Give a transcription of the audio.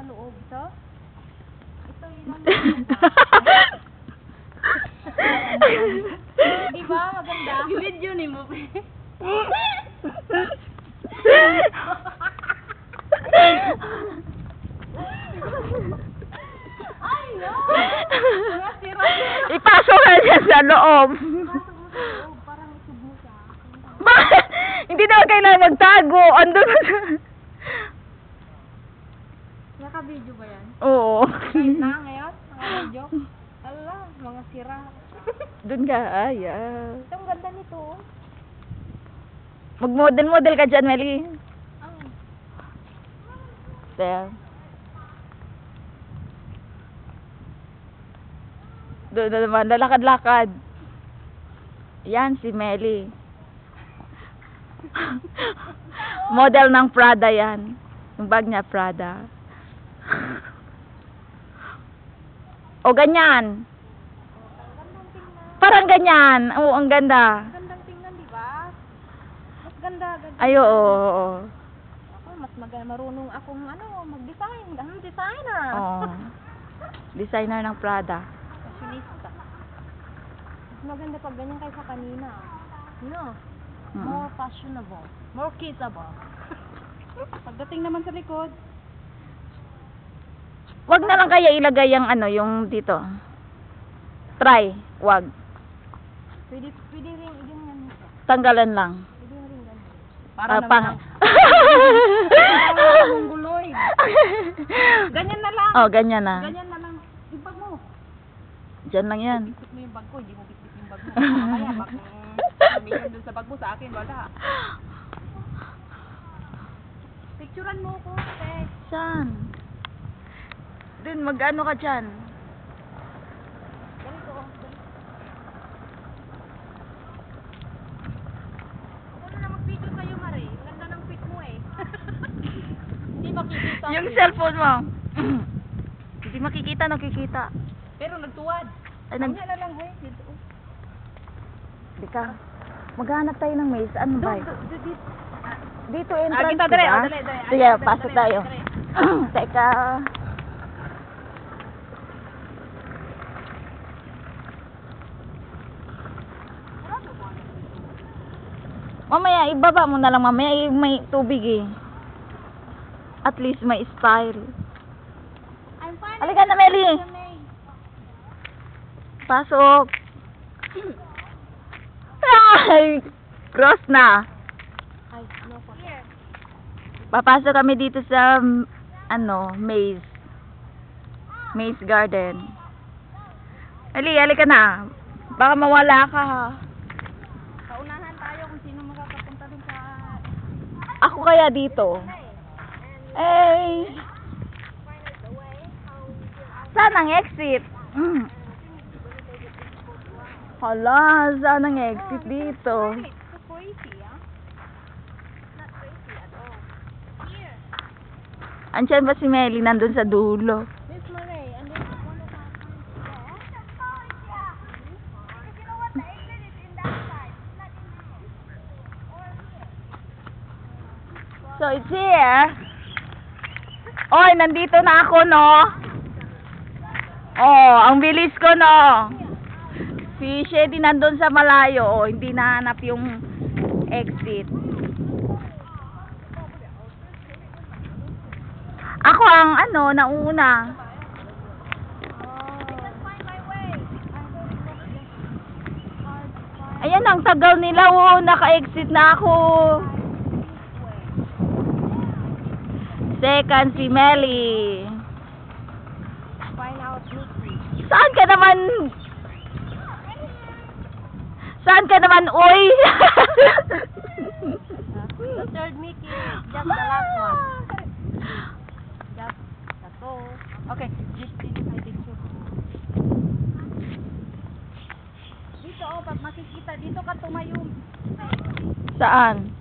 loob. Ito? Ito ilang Di ba? Maganda. Video ni mo. Ay, no! Ipasok ka siya sa loob. Pasok mo sa loob. Parang isog mo siya. Bakit? Hindi naman kailangan magtago. Andun mo sa... Naka-video ba yan? Oo. Kahit na ngayon? Naka-video? Ala, mga sira. Doon ka, ayaw. Ito, ang ganda nito. Mag-model-model ka dyan, Meli. Ang There. Doon na naman, lalakad-lakad. Yan, si Meli. Model ng Prada yan. Yung bag niya, Prada. O, ganyan. gandang tingnan. Parang ganyan. Oo, ang ganda. Gandang tingnan, di ba? Mas ganda. Ay, oo. Ako, mas marunong akong mag-design. Ang designer. Oo. Designer ng Prada. Fashionista. Mas maganda pag ganyan kaysa kanina. No? Mm. More fashionable. More kissable. Pagdating naman sa likod, Wag na lang kaya ilagay yung yung dito. Try, wag. pwede rin ganyan mo. Tanggalan lang. Pwede rin ganyan. Ah, pang- Parang mongoloid. Ganyan na lang. Oh, ganyan na. Ganyan na lang. Yung bag mo. Diyan lang yan. Bitbit mo yung bag ko. Hindi mo bitbit yung bag mo. Kaya bag sabihin dun sa bag mo, sa akin wala. Picturean mo ko, te. Saan? Din, mag-ano ka dyan? Ganito, oh. Huwag na mag-video kayo, Mare. Ang ganda ng pic mo eh. Hindi makikita. Yung cellphone mo. Hindi makikita, nakikita. Pero nagtuwad. Ay, Kanya na lang, eh. Dito. Di ka. Maghanap tayo ng maze. Ano ba? Dito entrance, kita, dali. diba? Oh, dali. Sige, Ay, dali, pasok dali, tayo. dali. Teka. Mamaya, ibaba mo na lang mamaya. May tubig eh. At least may style. I'm fine. Halika na, Meli. Pasok. Ay! Cross na. Ay, no po. Here. Papasok kami dito sa maze. Maze garden. Halika na. Baka mawala ka ha. Paunahan tayo kung sino makakapunta dun sa... Ako kaya dito. Eh. Saan ang exit? Hala, saan ang exit dito? It's so crazy, ah. Not crazy at all. Here. Andiyan ba si Meli nandun sa dulo? Miss Marie, and then one of our So it's here. Oy, nandito na ako, no? Oh, ang bilis ko, no? Si Shady nandun sa malayo, oh, hindi nahanap yung exit. Ako ang nauna. Ayan ang tagal nila, oh, naka-exit na ako. Second si Meli. Find out Mickey. Saan ka naman? Saan ka naman, oy? The third Mickey is just the last one. Just that's all. Okay, this is my picture. Dito, oh, pag makikita, dito ka tumayo. Saan?